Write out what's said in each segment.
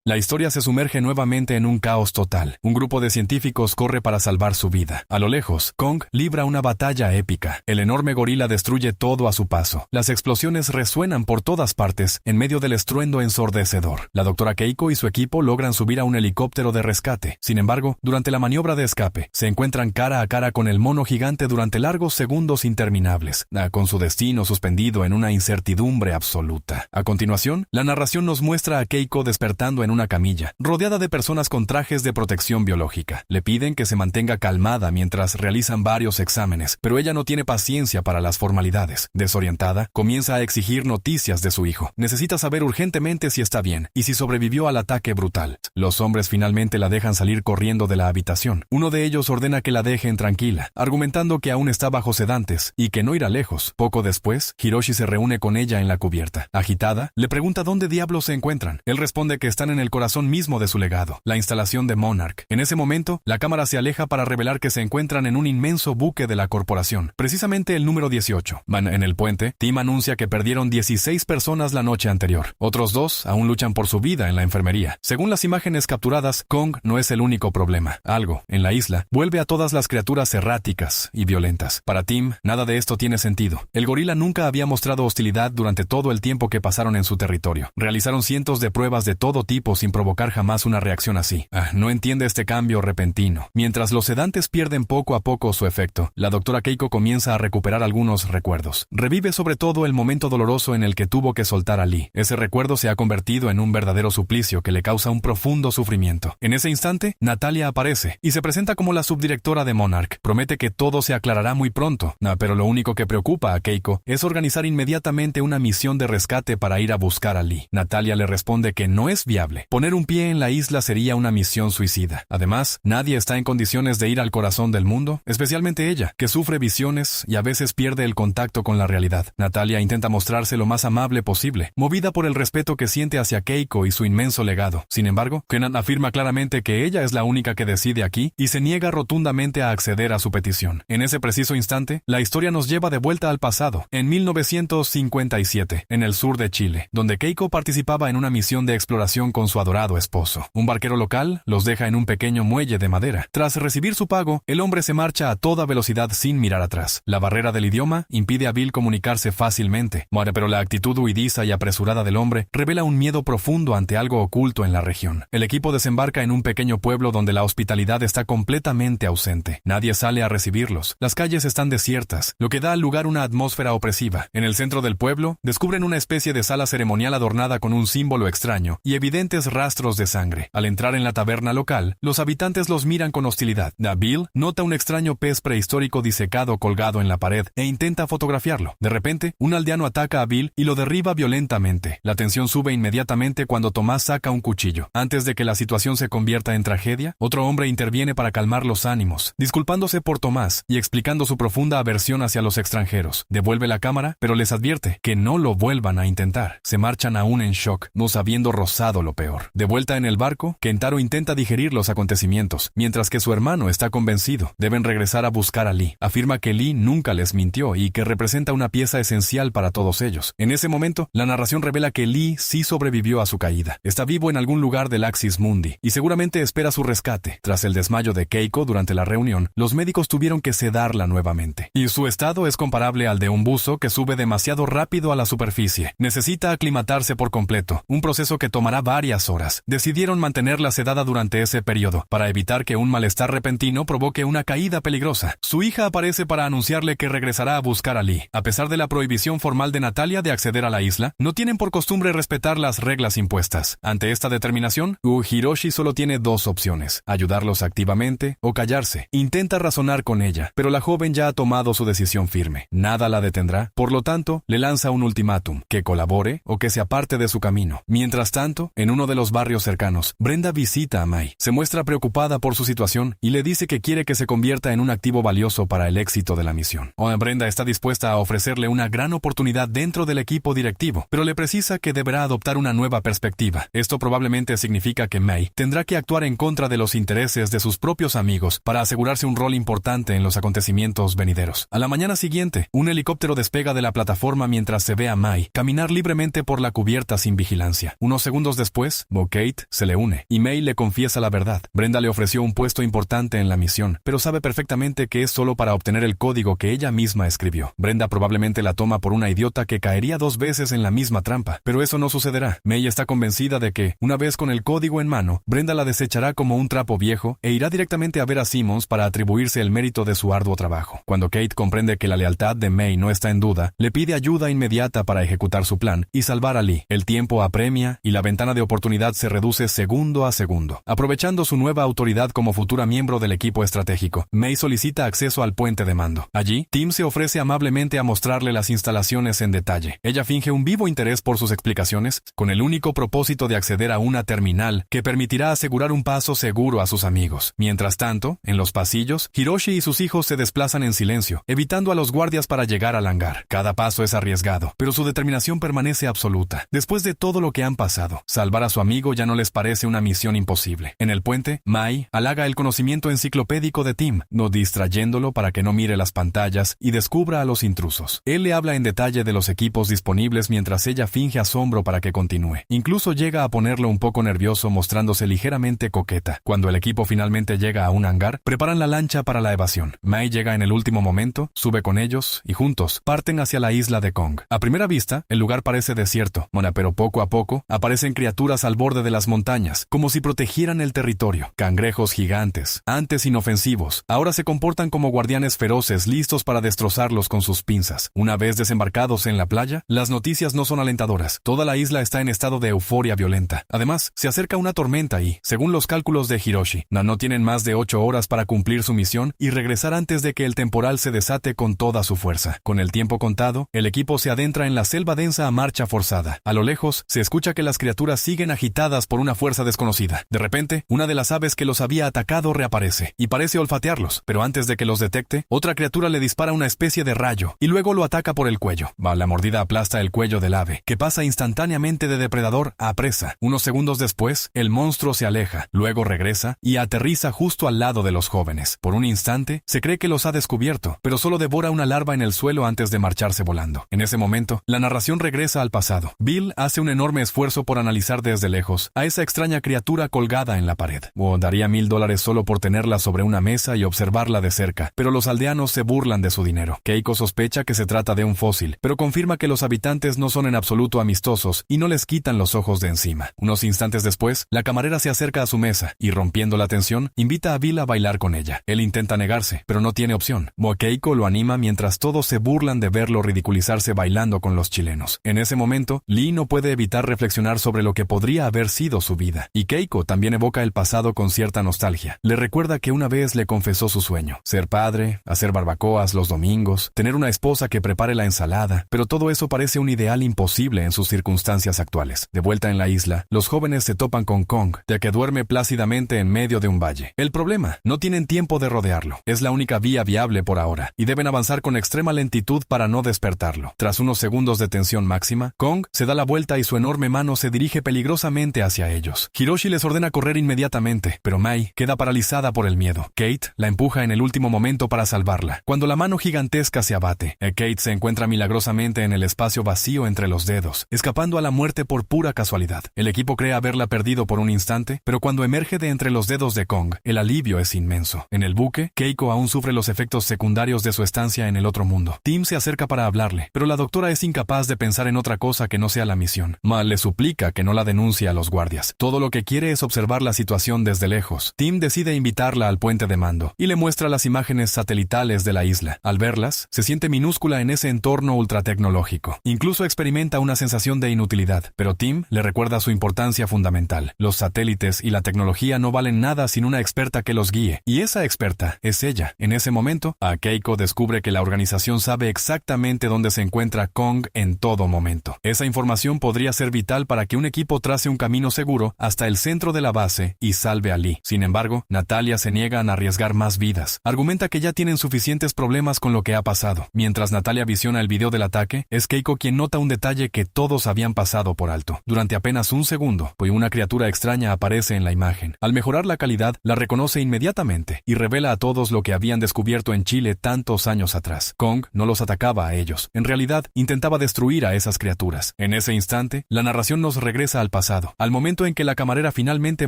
La historia se sumerge nuevamente en un caos total. Un grupo de científicos corre para salvar su vida. A lo lejos, Kong libra una batalla épica. El enorme gorila destruye todo a su paso. Las explosiones resuenan por todas partes en medio del estruendo ensordecedor. La doctora Keiko y su equipo logran subir a un helicóptero de rescate. Sin embargo, durante la maniobra de escape, se encuentran cara a cara con el mono gigante durante largos segundos interminables, con su destino suspendido en una incertidumbre absoluta. A continuación, la narración nos muestra a Keiko despertando en una camilla, rodeada de personas con trajes de protección biológica. Le piden que se mantenga calmada mientras realizan varios exámenes, pero ella no tiene paciencia para las formalidades. Desorientada, comienza a exigir noticias de su hijo. Necesita saber urgentemente si está bien y si sobrevivió al ataque brutal. Los hombres finalmente la dejan salir corriendo de la habitación. Uno de ellos ordena que la dejen tranquila, argumentando que aún está bajo sedantes y que no irá lejos. Poco después, Hiroshi se reúne con ella en la cubierta. Agitada, le pregunta dónde diablos se encuentran. Él responde que están en el corazón mismo de su legado, la instalación de Monarch. En ese momento, la cámara se aleja para revelar que se encuentran en un inmenso buque de la corporación, precisamente el número 18. En el puente, Tim anuncia que perdieron 16 personas la noche anterior. Otros 2 aún luchan por su vida en la enfermería. Según las imágenes capturadas, Kong no es el único problema. Algo, en la isla, vuelve a todas las criaturas erráticas y violentas. Para Tim, nada de esto tiene sentido. El gorila nunca había mostrado hostilidad durante todo el tiempo que pasaron en su territorio. Realizaron cientos de pruebas de todo tipo sin provocar jamás una reacción así. No entiende este cambio repentino. Mientras los sedantes pierden poco a poco su efecto, la doctora Keiko comienza a recuperar algunos recuerdos. Revive sobre todo el momento doloroso en el que tuvo que soltar a Lee. Ese recuerdo se ha convertido en un verdadero suplicio que le causa un profundo sufrimiento. En ese instante, Natalia aparece y se presenta como la subdirectora de Monarch. Promete que todo se aclarará muy pronto, pero lo único que preocupa a Keiko es organizar inmediatamente una misión de rescate para ir a buscar a Lee. Natalia le responde que no es viable. Poner un pie en la isla sería una misión suicida. Además, nadie está en condiciones de ir al corazón del mundo, especialmente ella, que sufre visiones y a veces pierde el contacto con la realidad. Natalia intenta mostrarse lo más amable posible, movida por el respeto que siente hacia Keiko y su inmenso legado. Sin embargo, Kenan afirma claramente que ella es la única que decide aquí y se niega rotundamente a acceder a su petición. En ese preciso instante, la historia nos lleva de vuelta al pasado, en 1957, en el sur de Chile, donde Keiko participaba en una misión de exploración con su adorado esposo. Un barquero local los deja en un pequeño muelle de madera. Tras recibir su pago, el hombre se marcha a toda velocidad sin mirar atrás. La barrera del idioma impide a Bill comunicarse fácilmente. Pero la actitud huidiza y apresurada del hombre revela un miedo profundo ante algo oculto en la región. El equipo desembarca en un pequeño pueblo donde la hospitalidad está completamente ausente. Nadie sale a recibirlos. Las calles están desiertas, lo que da al lugar una atmósfera opresiva. En el centro del pueblo, descubren una especie de sala ceremonial adornada con un símbolo extraño y evidentes rastros de sangre. Al entrar en la taberna local, los habitantes los miran con hostilidad. Bill nota un extraño pez prehistórico disecado colgado en la pared e intenta fotografiarlo. De repente, un aldeano ataca a Bill y lo derriba violentamente. La tensión sube inmediatamente cuando Tomás saca un cuchillo. Antes de que la situación se convierta en tragedia, otro hombre interviene para calmar los ánimos, disculpándose por Tomás y explicando su profunda aversión hacia los extranjeros. Devuelve la cámara, pero les advierte que no lo vuelvan a intentar. Se marchan aún en shock, no sabiendo rozado lo peor. De vuelta en el barco, Kentaro intenta digerir los acontecimientos, mientras que su hermano está convencido. Deben regresar a buscar a Lee. Afirma que Lee nunca les mintió y que representa una pieza esencial para todos ellos. En ese momento, la narración revela que Lee sí sobrevivió a su caída. Está vivo en algún lugar del Axis Mundi y seguramente espera su rescate. Tras el desmayo de Keiko durante la reunión, los médicos tuvieron que sedarla nuevamente. Y su estado es comparable al de un buzo que sube demasiado rápido a la superficie. Necesita aclimatarse por completo, un proceso que tomará varias horas. Decidieron mantenerla sedada durante ese periodo, para evitar que un malestar repentino provoque una caída peligrosa. Su hija aparece para anunciarle que regresará a buscar a Lee. A pesar de la prohibición formal de Natalia de acceder a la isla, no tienen por costumbre respetar las reglas impuestas. Ante esta determinación, Hiroshi solo tiene dos opciones: ayudarlos activamente o callarse. Intenta razonar con ella, pero la joven ya ha tomado su decisión firme. Nada la detendrá, por lo tanto, le lanza un ultimátum: que colabore o que se aparte de su camino. Mientras tanto, en uno de los barrios cercanos, Brenda visita a Mai. Se muestra preocupada por su situación y le dice que quiere que se convierta en un activo valioso para el éxito de la misión. Brenda está dispuesta a ofrecerle una gran oportunidad dentro del equipo directivo, pero le precisa que deberá adoptar una nueva perspectiva. Esto probablemente significa que Mai tendrá que actuar en contra de los intereses de sus propios amigos para asegurarse un rol importante en los acontecimientos venideros. A la mañana siguiente, un helicóptero despega de la plataforma mientras se ve a Mai caminar libremente por la cubierta sin vigilancia. Unos segundos después, Después, Kate se le une, y May le confiesa la verdad. Brenda le ofreció un puesto importante en la misión, pero sabe perfectamente que es solo para obtener el código que ella misma escribió. Brenda probablemente la toma por una idiota que caería 2 veces en la misma trampa, pero eso no sucederá. May está convencida de que, una vez con el código en mano, Brenda la desechará como un trapo viejo e irá directamente a ver a Simmons para atribuirse el mérito de su arduo trabajo. Cuando Kate comprende que la lealtad de May no está en duda, le pide ayuda inmediata para ejecutar su plan y salvar a Lee. El tiempo apremia y la ventana de oportunidad se reduce segundo a segundo. Aprovechando su nueva autoridad como futura miembro del equipo estratégico, May solicita acceso al puente de mando. Allí, Tim se ofrece amablemente a mostrarle las instalaciones en detalle. Ella finge un vivo interés por sus explicaciones, con el único propósito de acceder a una terminal que permitirá asegurar un paso seguro a sus amigos. Mientras tanto, en los pasillos, Hiroshi y sus hijos se desplazan en silencio, evitando a los guardias para llegar al hangar. Cada paso es arriesgado, pero su determinación permanece absoluta. Después de todo lo que han pasado, salvar a su amigo ya no les parece una misión imposible. En el puente, Mai halaga el conocimiento enciclopédico de Tim, no distrayéndolo para que no mire las pantallas y descubra a los intrusos. Él le habla en detalle de los equipos disponibles mientras ella finge asombro para que continúe. Incluso llega a ponerlo un poco nervioso mostrándose ligeramente coqueta. Cuando el equipo finalmente llega a un hangar, preparan la lancha para la evasión. Mai llega en el último momento, sube con ellos y juntos parten hacia la isla de Kong. A primera vista, el lugar parece desierto, pero poco a poco aparecen criaturas al borde de las montañas, como si protegieran el territorio. Cangrejos gigantes, antes inofensivos, ahora se comportan como guardianes feroces listos para destrozarlos con sus pinzas. Una vez desembarcados en la playa, las noticias no son alentadoras. Toda la isla está en estado de euforia violenta. Además, se acerca una tormenta y, según los cálculos de Hiroshi, no tienen más de 8 horas para cumplir su misión y regresar antes de que el temporal se desate con toda su fuerza. Con el tiempo contado, el equipo se adentra en la selva densa a marcha forzada. A lo lejos, se escucha que las criaturas siguen agitadas por una fuerza desconocida. De repente, una de las aves que los había atacado reaparece y parece olfatearlos, pero antes de que los detecte, otra criatura le dispara una especie de rayo y luego lo ataca por el cuello. La mordida aplasta el cuello del ave, que pasa instantáneamente de depredador a presa. Unos segundos después, el monstruo se aleja, luego regresa y aterriza justo al lado de los jóvenes. Por un instante, se cree que los ha descubierto, pero solo devora una larva en el suelo antes de marcharse volando. En ese momento, la narración regresa al pasado. Bill hace un enorme esfuerzo por analizar desde lejos a esa extraña criatura colgada en la pared. Daría $1000 solo por tenerla sobre una mesa y observarla de cerca, pero los aldeanos se burlan de su dinero. Keiko sospecha que se trata de un fósil, pero confirma que los habitantes no son en absoluto amistosos y no les quitan los ojos de encima. Unos instantes después, la camarera se acerca a su mesa y, rompiendo la tensión, invita a Bill a bailar con ella. Él intenta negarse, pero no tiene opción. Keiko lo anima mientras todos se burlan de verlo ridiculizarse bailando con los chilenos. En ese momento, Lee no puede evitar reflexionar sobre lo que podría haber sido su vida, y Keiko también evoca el pasado con cierta nostalgia. Le recuerda que una vez le confesó su sueño: ser padre, hacer barbacoas los domingos, tener una esposa que prepare la ensalada, pero todo eso parece un ideal imposible en sus circunstancias actuales. De vuelta en la isla, los jóvenes se topan con Kong, ya que duerme plácidamente en medio de un valle. El problema: no tienen tiempo de rodearlo. Es la única vía viable por ahora, y deben avanzar con extrema lentitud para no despertarlo. Tras unos segundos de tensión máxima, Kong se da la vuelta y su enorme mano se dirige peligrosamente hacia ellos. Hiroshi les ordena correr inmediatamente, pero Mai queda paralizada por el miedo. Kate la empuja en el último momento para salvarla. Cuando la mano gigantesca se abate, Kate se encuentra milagrosamente en el espacio vacío entre los dedos, escapando a la muerte por pura casualidad. El equipo cree haberla perdido por un instante, pero cuando emerge de entre los dedos de Kong, el alivio es inmenso. En el buque, Keiko aún sufre los efectos secundarios de su estancia en el otro mundo. Tim se acerca para hablarle, pero la doctora es incapaz de pensar en otra cosa que no sea la misión. Mal le suplica que no la denuncie a los guardias. Todo lo que quiere es observar la situación desde lejos. Tim decide invitarla al puente de mando y le muestra las imágenes satelitales de la isla. Al verlas, se siente minúscula en ese entorno ultratecnológico. Incluso experimenta una sensación de inutilidad, pero Tim le recuerda su importancia fundamental. Los satélites y la tecnología no valen nada sin una experta que los guíe, y esa experta es ella. En ese momento, Keiko descubre que la organización sabe exactamente dónde se encuentra Kong en todo momento. Esa información podría ser vital para que un equipo trace un camino seguro hasta el centro de la base y salve a Lee. Sin embargo, Natalia se niega a arriesgar más vidas. Argumenta que ya tienen suficientes problemas con lo que ha pasado. Mientras Natalia visiona el video del ataque, es Keiko quien nota un detalle que todos habían pasado por alto. Durante apenas un segundo, una criatura extraña aparece en la imagen. Al mejorar la calidad, la reconoce inmediatamente y revela a todos lo que habían descubierto en Chile tantos años atrás. Kong no los atacaba a ellos. En realidad, intentaba destruir a esas criaturas. En ese instante, la narración nos regresa al pasado. pasado, al momento en que la camarera finalmente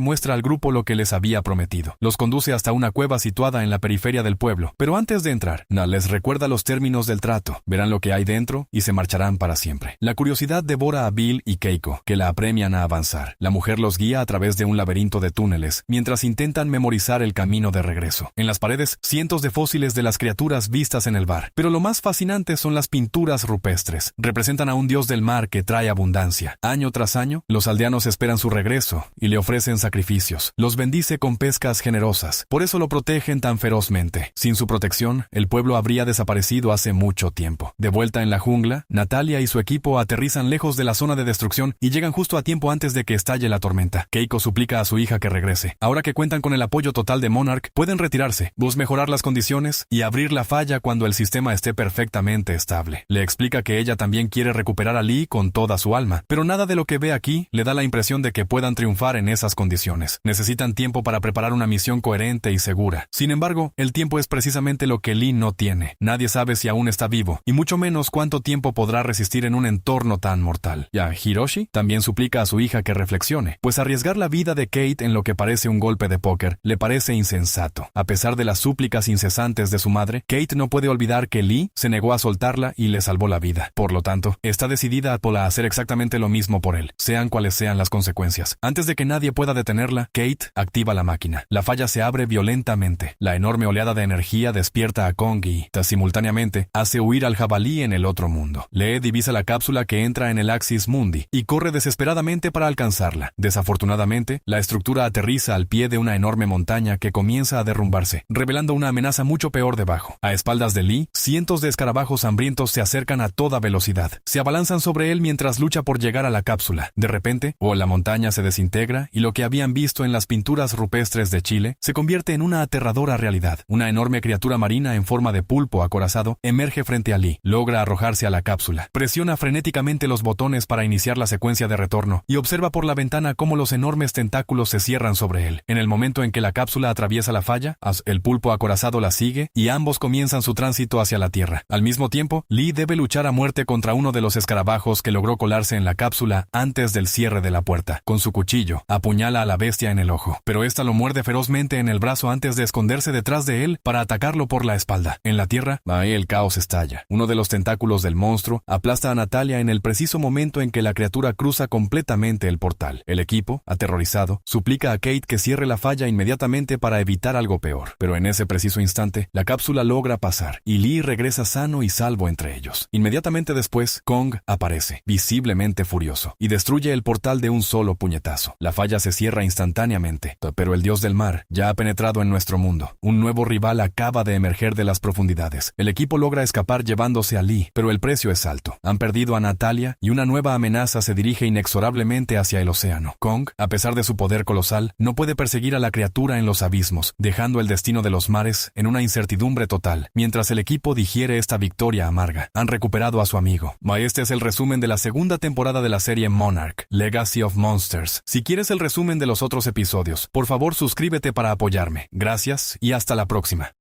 muestra al grupo lo que les había prometido. Los conduce hasta una cueva situada en la periferia del pueblo, pero antes de entrar, Na les recuerda los términos del trato, verán lo que hay dentro y se marcharán para siempre. La curiosidad devora a Bill y Keiko, que la apremian a avanzar. La mujer los guía a través de un laberinto de túneles, mientras intentan memorizar el camino de regreso. En las paredes, cientos de fósiles de las criaturas vistas en el bar, pero lo más fascinante son las pinturas rupestres. Representan a un dios del mar que trae abundancia. Año tras año, los aldeanos esperan su regreso y le ofrecen sacrificios. Los bendice con pescas generosas, por eso lo protegen tan ferozmente. Sin su protección, el pueblo habría desaparecido hace mucho tiempo. De vuelta en la jungla, Natalia y su equipo aterrizan lejos de la zona de destrucción y llegan justo a tiempo antes de que estalle la tormenta. Keiko suplica a su hija que regrese. Ahora que cuentan con el apoyo total de Monarch, pueden retirarse, mejorar las condiciones y abrir la falla cuando el sistema esté perfectamente estable. Le explica que ella también quiere recuperar a Lee con toda su alma, pero nada de lo que ve aquí le da la impresión de que puedan triunfar en esas condiciones. Necesitan tiempo para preparar una misión coherente y segura. Sin embargo, el tiempo es precisamente lo que Lee no tiene. Nadie sabe si aún está vivo, y mucho menos cuánto tiempo podrá resistir en un entorno tan mortal. Ya Hiroshi también suplica a su hija que reflexione, pues arriesgar la vida de Kate en lo que parece un golpe de póker le parece insensato. A pesar de las súplicas incesantes de su madre, Kate no puede olvidar que Lee se negó a soltarla y le salvó la vida. Por lo tanto, está decidida a hacer exactamente lo mismo por él, sean cuales sean las consecuencias. Antes de que nadie pueda detenerla, Kate activa la máquina. La falla se abre violentamente. La enorme oleada de energía despierta a Kong y, simultáneamente, hace huir al jabalí en el otro mundo. Lee divisa la cápsula que entra en el Axis Mundi y corre desesperadamente para alcanzarla. Desafortunadamente, la estructura aterriza al pie de una enorme montaña que comienza a derrumbarse, revelando una amenaza mucho peor debajo. A espaldas de Lee, cientos de escarabajos hambrientos se acercan a toda velocidad. Se abalanzan sobre él mientras lucha por llegar a la cápsula. De repente, la montaña se desintegra y lo que habían visto en las pinturas rupestres de Chile se convierte en una aterradora realidad. Una enorme criatura marina en forma de pulpo acorazado emerge frente a Lee. Logra arrojarse a la cápsula. Presiona frenéticamente los botones para iniciar la secuencia de retorno y observa por la ventana cómo los enormes tentáculos se cierran sobre él. En el momento en que la cápsula atraviesa la falla, el pulpo acorazado la sigue y ambos comienzan su tránsito hacia la Tierra. Al mismo tiempo, Lee debe luchar a muerte contra uno de los escarabajos que logró colarse en la cápsula antes del cierre de la puerta. Con su cuchillo, apuñala a la bestia en el ojo, pero esta lo muerde ferozmente en el brazo antes de esconderse detrás de él para atacarlo por la espalda. En la Tierra, ahí el caos estalla. Uno de los tentáculos del monstruo aplasta a Natalia en el preciso momento en que la criatura cruza completamente el portal. El equipo, aterrorizado, suplica a Kate que cierre la falla inmediatamente para evitar algo peor. Pero en ese preciso instante, la cápsula logra pasar y Lee regresa sano y salvo entre ellos. Inmediatamente después, Kong aparece, visiblemente furioso, y destruye el portal de un solo puñetazo. La falla se cierra instantáneamente, pero el dios del mar ya ha penetrado en nuestro mundo. Un nuevo rival acaba de emerger de las profundidades. El equipo logra escapar llevándose a Lee, pero el precio es alto. Han perdido a Natalia y una nueva amenaza se dirige inexorablemente hacia el océano. Kong, a pesar de su poder colosal, no puede perseguir a la criatura en los abismos, dejando el destino de los mares en una incertidumbre total, mientras el equipo digiere esta victoria amarga. Han recuperado a su amigo. Este es el resumen de la segunda temporada de la serie Monarch, Legacy of Monsters. Si quieres el resumen de los otros episodios, por favor suscríbete para apoyarme. Gracias y hasta la próxima.